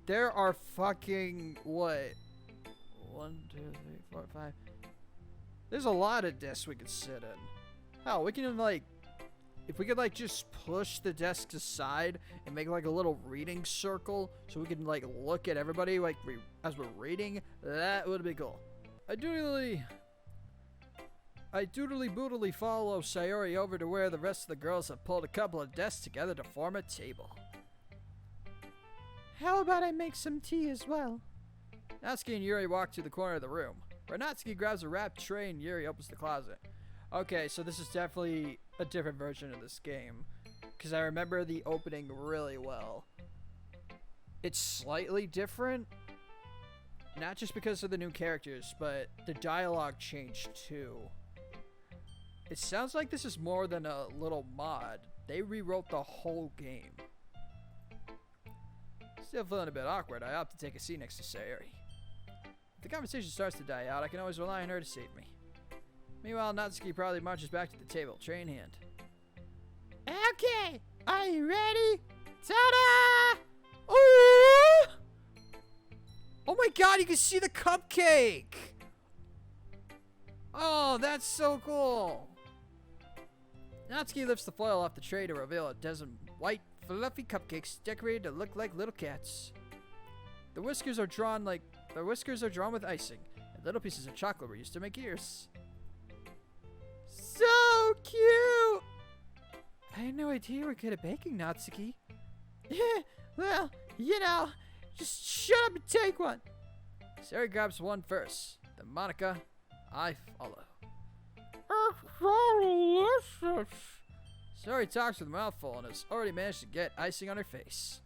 Speaker 1: There are fucking, what? 1, 2, 3, 4, 5. There's a lot of desks we could sit in. Hell, we can, like, if we could, like, just push the desks aside and make, like, a little reading circle so we can, like, look at everybody, like, as we're reading, that would be cool. I do really I doodly-boodly follow Sayori over to where the rest of the girls have pulled a couple of desks together to form a table.
Speaker 2: How about I make some tea as well?
Speaker 1: Natsuki and Yuri walk to the corner of the room, where Natsuki grabs a wrapped tray and Yuri opens the closet. Okay, so this is definitely a different version of this game, because I remember the opening really well. It's slightly different, not just because of the new characters, but the dialogue changed too. It sounds like this is more than a little mod. They rewrote the whole game. Still feeling a bit awkward, I opt to take a seat next to Sayori. If the conversation starts to die out, I can always rely on her to save me. Meanwhile, Natsuki probably marches back to the table, tray in hand.
Speaker 2: Okay, are you ready? Ta-da! Ooh!
Speaker 1: Oh my god, you can see the cupcake! Oh, that's so cool! Natsuki lifts the foil off the tray to reveal a dozen white, fluffy cupcakes decorated to look like little cats. The whiskers are drawn with icing, and little pieces of chocolate were used to make ears.
Speaker 2: So cute!
Speaker 1: I had no idea you were good at baking, Natsuki.
Speaker 2: Well, you know, just shut up and take one.
Speaker 1: Sayori grabs one first, then Monica, I follow.
Speaker 2: It's delicious.
Speaker 1: Sayori talks with a mouthful and has already managed to get icing on her face.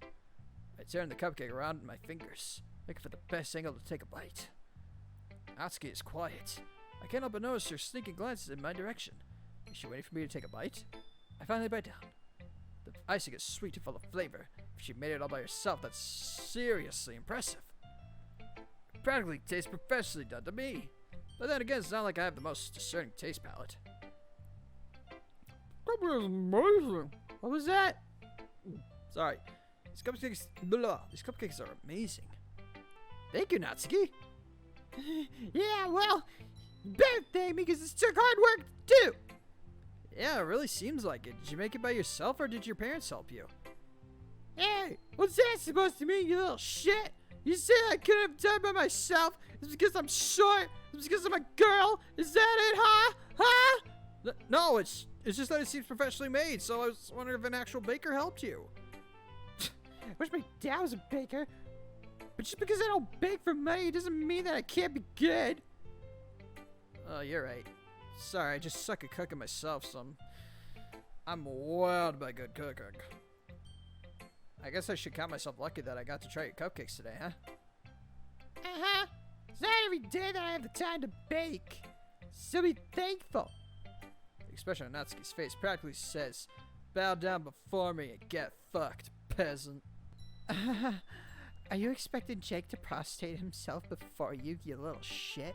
Speaker 1: I turn the cupcake around in my fingers, looking for the best angle to take a bite. Natsuki is quiet. I can't help but notice her sneaking glances in my direction. Is she waiting for me to take a bite? I finally bite down. The icing is sweet and full of flavor. If she made it all by herself, that's seriously impressive. It practically tastes professionally done to me. But then again, it's not like I have the most discerning taste palate.
Speaker 2: That was amazing. What was that?
Speaker 1: Sorry. These cupcakes are amazing. Thank you, Natsuki.
Speaker 2: Yeah, well, you better thank me because this took hard work to do.
Speaker 1: Yeah, it really seems like it. Did you make it by yourself or did your parents help you?
Speaker 2: Hey, what's that supposed to mean, you little shit? You said I couldn't have done it by myself? It's because I'm short? It's because I'm a girl? Is that it, huh? Huh?
Speaker 1: No, it's just that it seems professionally made, so I was wondering if an actual baker helped you.
Speaker 2: I wish my dad was a baker. But just because I don't bake for money doesn't mean that I can't be good.
Speaker 1: Oh, you're right. Sorry, I just suck at cooking myself, so I'm wild by good cooking. I guess I should count myself lucky that I got to try your cupcakes today, huh?
Speaker 2: Uh-huh. It's not every day that I have the time to bake. So be thankful.
Speaker 1: The expression on Natsuki's face practically says, bow down before me and get fucked, peasant.
Speaker 2: Are you expecting Jake to prostrate himself before you, you little shit?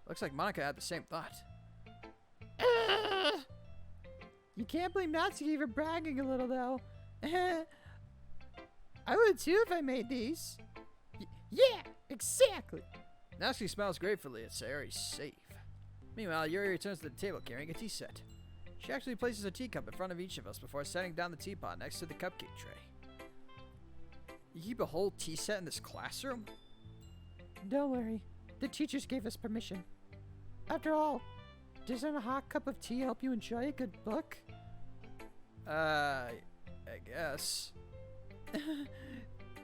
Speaker 1: Looks like Monica had the same thought.
Speaker 2: You can't blame Natsuki for bragging a little, though. I would too if I made these. Yeah, exactly.
Speaker 1: Natsuki smiles gratefully at Sayori's save. Meanwhile, Yuri returns to the table carrying a tea set. She actually places a teacup in front of each of us before setting down the teapot next to the cupcake tray. You keep a whole tea set in this classroom?
Speaker 2: Don't worry. The teachers gave us permission. After all, doesn't a hot cup of tea help you enjoy a good book?
Speaker 1: I guess.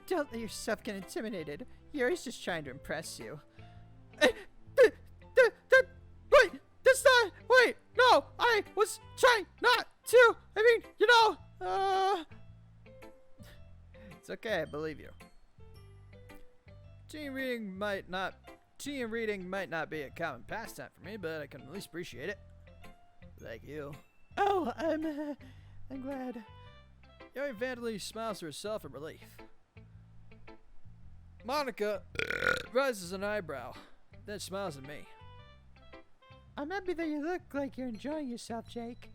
Speaker 2: Don't let yourself get intimidated. Yuri's just trying to impress you. Wait, that's not. Wait, no, I was trying not to. I mean, you know.
Speaker 1: It's okay, I believe you. Tea and reading might not be a common pastime for me, but I can at least appreciate it. Like you.
Speaker 2: Oh, I'm glad.
Speaker 1: Yuri vandally smiles to herself in relief. Monica raises an eyebrow, then smiles at me.
Speaker 2: I'm happy that you look like you're enjoying yourself, Jake.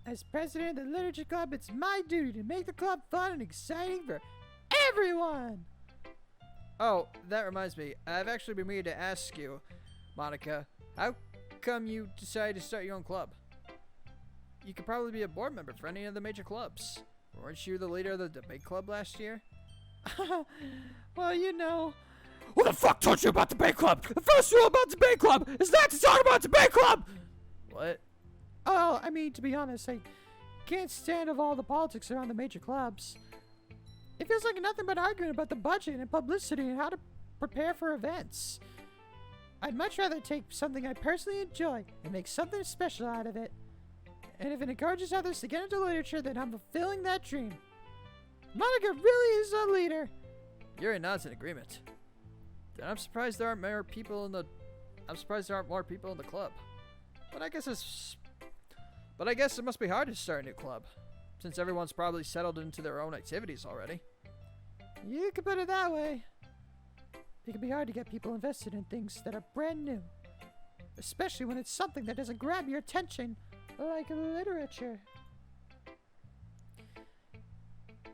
Speaker 2: As president of the Literature Club, it's my duty to make the club fun and exciting for everyone!
Speaker 1: Oh, that reminds me. I've actually been meaning to ask you, Monica, how come you decided to start your own club? You could probably be a board member for any of the major clubs. Weren't you the leader of the debate club last year?
Speaker 2: Well, you know.
Speaker 1: Who the fuck told you about debate club? The first rule about debate club is not to talk about debate club! What?
Speaker 2: Oh, I mean, to be honest, I can't stand of all the politics around the major clubs. It feels like nothing but arguing about the budget and publicity and how to prepare for events. I'd much rather take something I personally enjoy and make something special out of it. And if it encourages others to get into literature, then I'm fulfilling that dream. Monica really is a leader.
Speaker 1: Yuri nods in agreement. Then I'm surprised there aren't more people in the club. But I guess it must be hard to start a new club, since everyone's probably settled into their own activities already.
Speaker 2: You could put it that way. It can be hard to get people invested in things that are brand new, especially when it's something that doesn't grab your attention, like literature.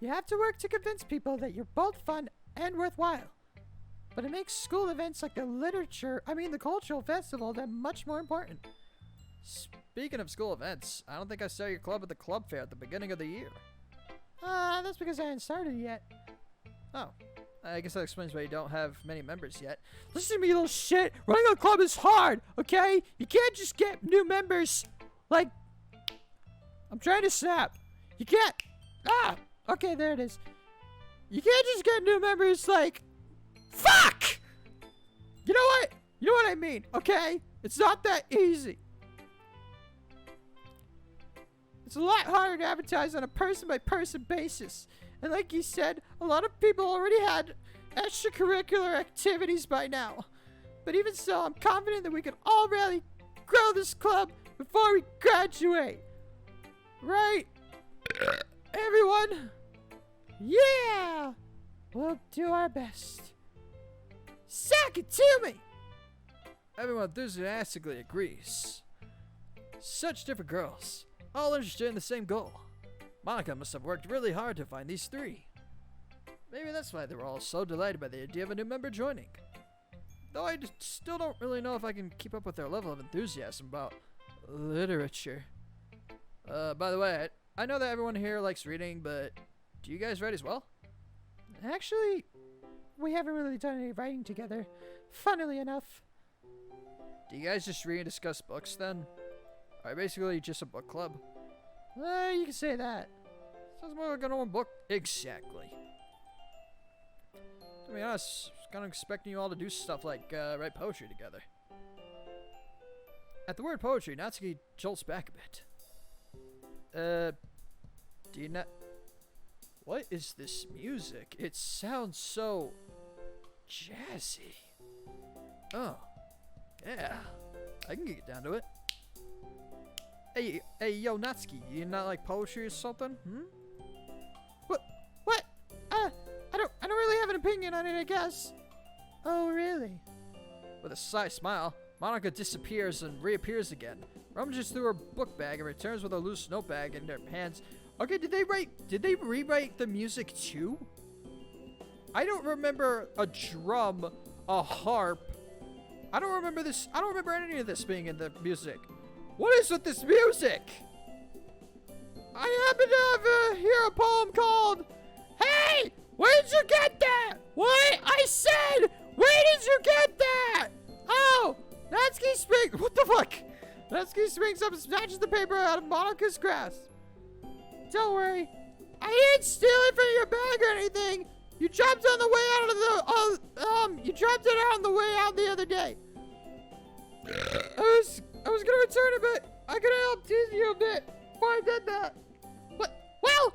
Speaker 2: You have to work to convince people that you're both fun and worthwhile. But it makes school events like the cultural festival, that much more important.
Speaker 1: Speaking of school events, I don't think I saw your club at the club fair at the beginning of the year.
Speaker 2: That's because I hadn't started yet.
Speaker 1: Oh, I guess that explains why you don't have many members yet.
Speaker 2: Listen to me, you little shit. Running a club is hard, okay? You can't just get new members. Like, I'm trying to snap. You can't. Okay, there it is. You can't just get new members like, fuck! You know what? You know what I mean, okay? It's not that easy. It's a lot harder to advertise on a person-by-person basis. And like you said, a lot of people already had extracurricular activities by now. But even so, I'm confident that we can all really grow this club before we graduate. Right? Everyone? Yeah! We'll do our best. Sack it to me!
Speaker 1: Everyone enthusiastically agrees. Such different girls, all interested in the same goal. Monica must have worked really hard to find these three. Maybe that's why they were all so delighted by the idea of a new member joining. Though I still don't really know if I can keep up with their level of enthusiasm about literature. By the way, I know that everyone here likes reading, but do you guys write as well?
Speaker 2: Actually, we haven't really done any writing together, funnily enough.
Speaker 1: Do you guys just read and discuss books then? Are basically just a book club?
Speaker 2: You can say that.
Speaker 1: Sounds more like an old book. Exactly. To be honest, I was kind of expecting you all to do stuff like write poetry together. At the word poetry, Natsuki jolts back a bit. Do you not... What is this music? It sounds so... jazzy. Oh. Yeah. I can get down to it. Hey, yo, Natsuki, you not like poetry or something?
Speaker 2: What? I don't really have an opinion on it, I guess. Oh, really?
Speaker 1: With a sly smile, Monica disappears and reappears again, rummages through her book bag and returns with a loose notebag in their hands. Okay, did they rewrite the music too? I don't remember a drum, a harp. I don't remember this. I don't remember any of this being in the music. What is with this music? I happen to hear a poem called, "Hey, where did you get that?" What? I said, where did you get that? Oh, Natsuki springs. What the fuck? Natsuki springs up and snatches the paper out of Monica's grasp. Don't worry, I didn't steal it from your bag or anything. You dropped it on the way out of the you dropped it out on the way out the other day. I was gonna return it, but I could have helped tease you a bit before I did that. But, well,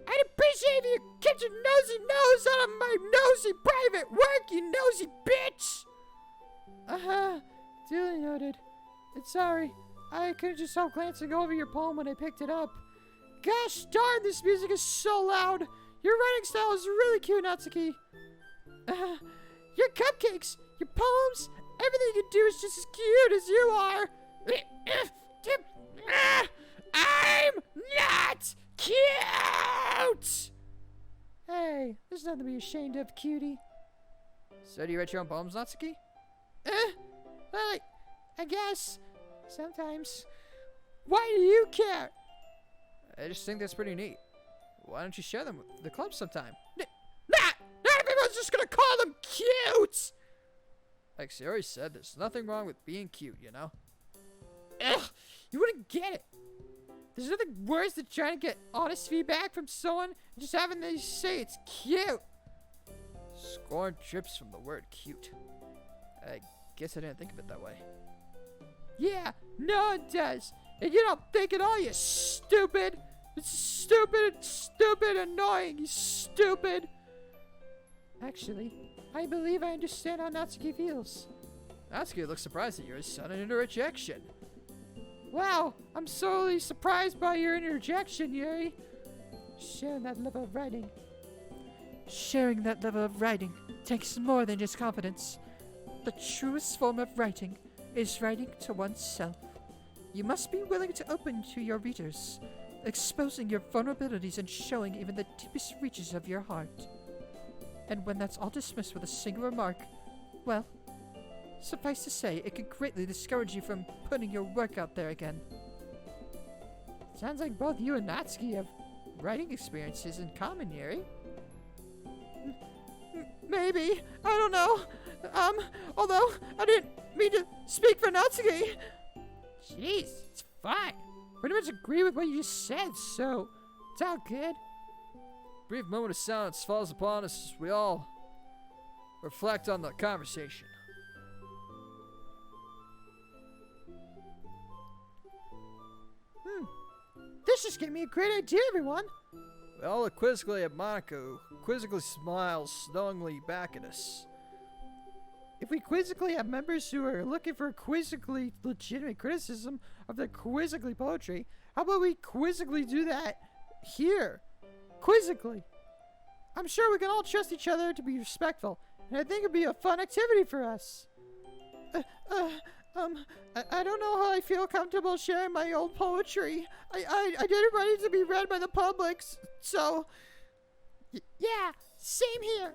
Speaker 1: I'd appreciate if you kept your nosy nose out of my nosy private work, you nosy bitch! Duly noted. It's sorry. I couldn't just help glancing over your poem when I picked it up. Gosh darn, this music is so loud. Your writing style is really cute, Natsuki. Your cupcakes, your poems, everything you do is just as cute as you are. I'm not cute! Hey, there's nothing to be ashamed of, cutie. So do you write your own poems, Natsuki?
Speaker 2: Well, I guess. Sometimes. Why do you care?
Speaker 1: I just think that's pretty neat. Why don't you share them with the club sometime?
Speaker 2: Not everyone's just gonna call them cute!
Speaker 1: Like Sayori said, there's nothing wrong with being cute, you know?
Speaker 2: Ugh, you wouldn't get it. There's nothing worse than trying to get honest feedback from someone and just having them say it's cute.
Speaker 1: Scorn drips from the word cute. I guess I didn't think of it that way.
Speaker 2: Yeah, no one does. And you don't think at all, you stupid. It's stupid, annoying, you stupid. Actually, I believe I understand how Natsuki feels.
Speaker 1: Natsuki looks surprised that you're sudden into rejection.
Speaker 2: Wow, I'm sorely surprised by your interjection, Yuri. Sharing that level of writing takes more than just confidence. The truest form of writing is writing to oneself. You must be willing to open to your readers, exposing your vulnerabilities and showing even the deepest reaches of your heart. And when that's all dismissed with a single remark, well, suffice to say, it could greatly discourage you from putting your work out there again. Sounds like both you and Natsuki have writing experiences in common, Yuri. Maybe. I don't know. Although I didn't mean to speak for Natsuki. Jeez, it's fine. Pretty much agree with what you just said, so it's all good.
Speaker 1: Brief moment of silence falls upon us as we all reflect on the conversation.
Speaker 2: This just gave me a great idea, everyone.
Speaker 1: We all look quizzically at Monica, who quizzically smiles knowingly back at us.
Speaker 2: If we quizzically have members who are looking for quizzically legitimate criticism of their quizzically poetry, how about we quizzically do that here? Quizzically. I'm sure we can all trust each other to be respectful, and I think it'd be a fun activity for us. I don't know how I feel comfortable sharing my old poetry. I didn't write it to be read by the public, so... Yeah, same here.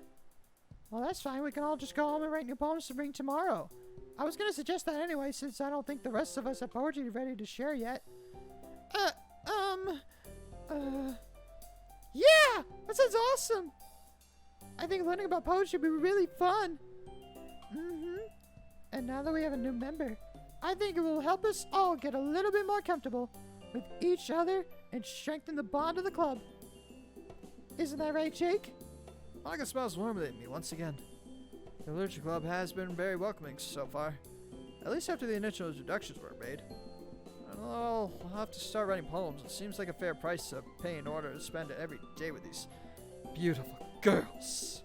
Speaker 2: Well, that's fine. We can all just go home and write new poems to bring tomorrow. I was gonna suggest that anyway, since I don't think the rest of us have poetry ready to share yet. Yeah! That sounds awesome! I think learning about poetry would be really fun. And now that we have a new member, I think it will help us all get a little bit more comfortable with each other and strengthen the bond of the club. Isn't that right, Jake?
Speaker 1: Monica smiles warmly at me once again. The literature club has been very welcoming so far, at least after the initial introductions were made. I'll have to start writing poems. It seems like a fair price to pay in order to spend it every day with these beautiful girls.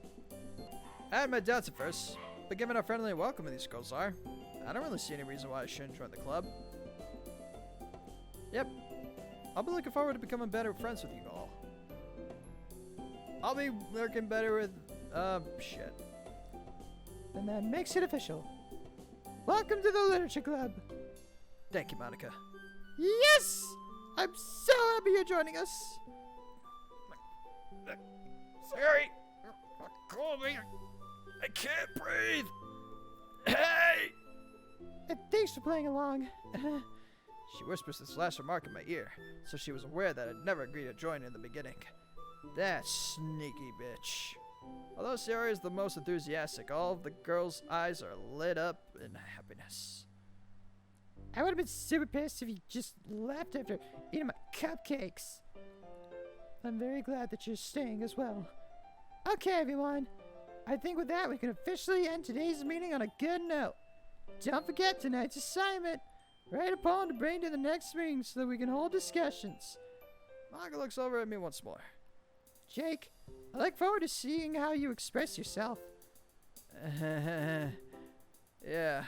Speaker 1: I had my doubts at first, but given how friendly and welcoming these girls are, I don't really see any reason why I shouldn't join the club. Yep, I'll be looking forward to becoming better friends with you all. I'll be working better with, shit.
Speaker 2: And that makes it official. Welcome to the Literature Club.
Speaker 1: Thank you, Monica.
Speaker 2: Yes! I'm so happy you're joining us.
Speaker 1: Sorry! Call me! I can't breathe! Hey!
Speaker 2: And thanks for playing along.
Speaker 1: She whispers this last remark in my ear, so she was aware that I'd never agreed to join in the beginning. That sneaky bitch. Although Sarah is the most enthusiastic, all of the girls' eyes are lit up in happiness.
Speaker 2: I would have been super pissed if you just left after eating my cupcakes. I'm very glad that you're staying as well. Okay, everyone. I think with that, we can officially end today's meeting on a good note. Don't forget tonight's assignment. Write a poem to bring to the next meeting so that we can hold discussions.
Speaker 1: Monica looks over at me once more.
Speaker 2: Jake, I look forward to seeing how you express yourself.
Speaker 1: Yeah.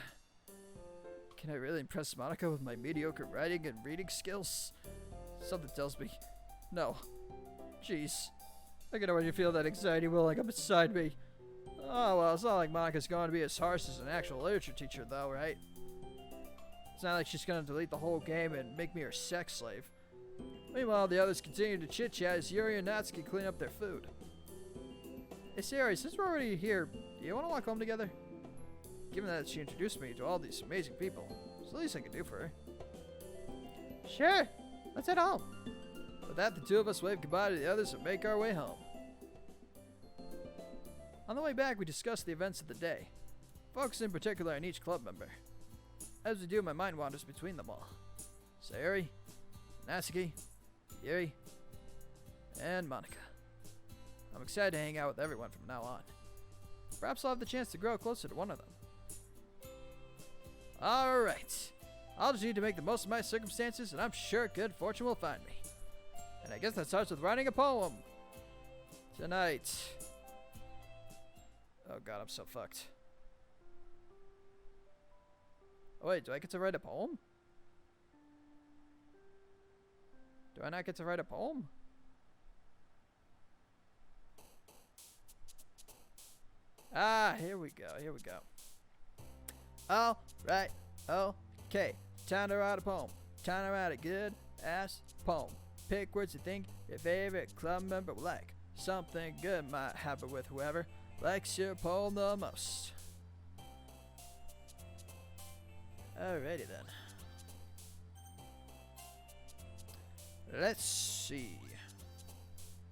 Speaker 1: Can I really impress Monica with my mediocre writing and reading skills? Something tells me, no. Jeez. I can already feel that anxiety welling up inside me. Oh, well, it's not like Monica's going to be as harsh as an actual literature teacher, though, right? It's not like she's going to delete the whole game and make me her sex slave. Meanwhile, the others continue to chit-chat as Yuri and Natsuki clean up their food. Hey, Siri, since we're already here, do you want to walk home together? Given that she introduced me to all these amazing people, it's the least I can do for her.
Speaker 2: Sure. Let's head home.
Speaker 1: With that, the two of us wave goodbye to the others and make our way home. On the way back, we discussed the events of the day, focusing in particular on each club member. As we do, my mind wanders between them all, Sayori, Natsuki, Yuri, and Monica. I'm excited to hang out with everyone from now on. Perhaps I'll have the chance to grow closer to one of them. Alright. I'll just need to make the most of my circumstances, and I'm sure good fortune will find me. And I guess that starts with writing a poem. Tonight. Oh god, I'm so fucked. Oh wait, do I get to write a poem? Do I not get to write a poem? Ah, here we go, here we go. Alright, okay. Time to write a poem. Time to write a good ass poem. Pick words you think your favorite club member will like. Something good might happen with whoever likes your poem the most. Alrighty then. Let's see.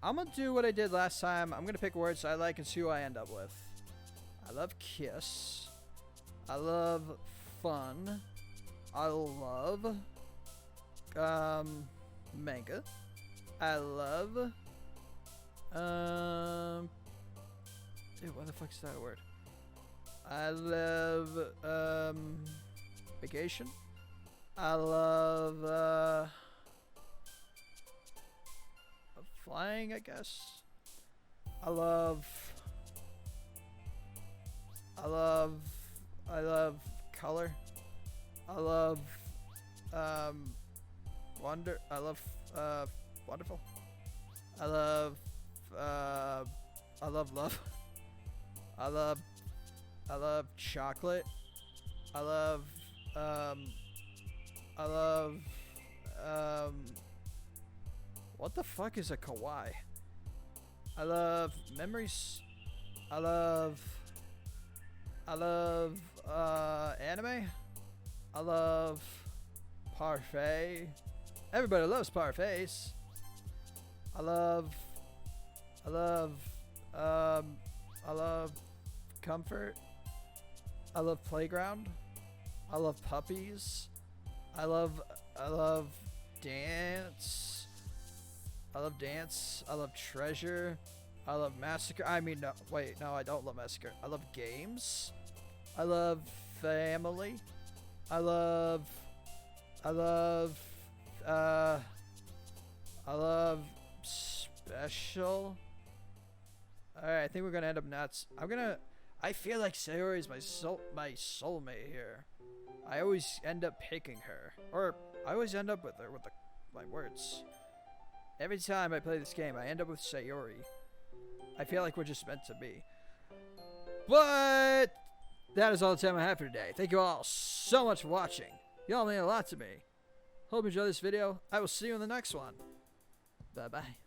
Speaker 1: I'm gonna do what I did last time. I'm gonna pick words I like and see who I end up with. I love kiss. I love fun. I love manga. I love dude, what the fuck is that word? I love vacation. I love flying, I guess. I love color. I love wonder. I love wonderful. I love love. I love chocolate. I love what the fuck is a kawaii? I love memories. I love anime. I love parfait. Everybody loves parfaits. I love comfort. I love playground. I love puppies. I love dance. I love dance. I love treasure. I love massacre. I mean, no, wait, no, I don't love massacre. I love games. I love family. I love special. Alright, I think we're gonna end up nuts. I feel like Sayori is my soulmate here. I always end up picking her. Or, I always end up with her with my words. Every time I play this game, I end up with Sayori. I feel like we're just meant to be. But that is all the time I have for today. Thank you all so much for watching. Y'all mean a lot to me. Hope you enjoyed this video. I will see you in the next one. Bye-bye.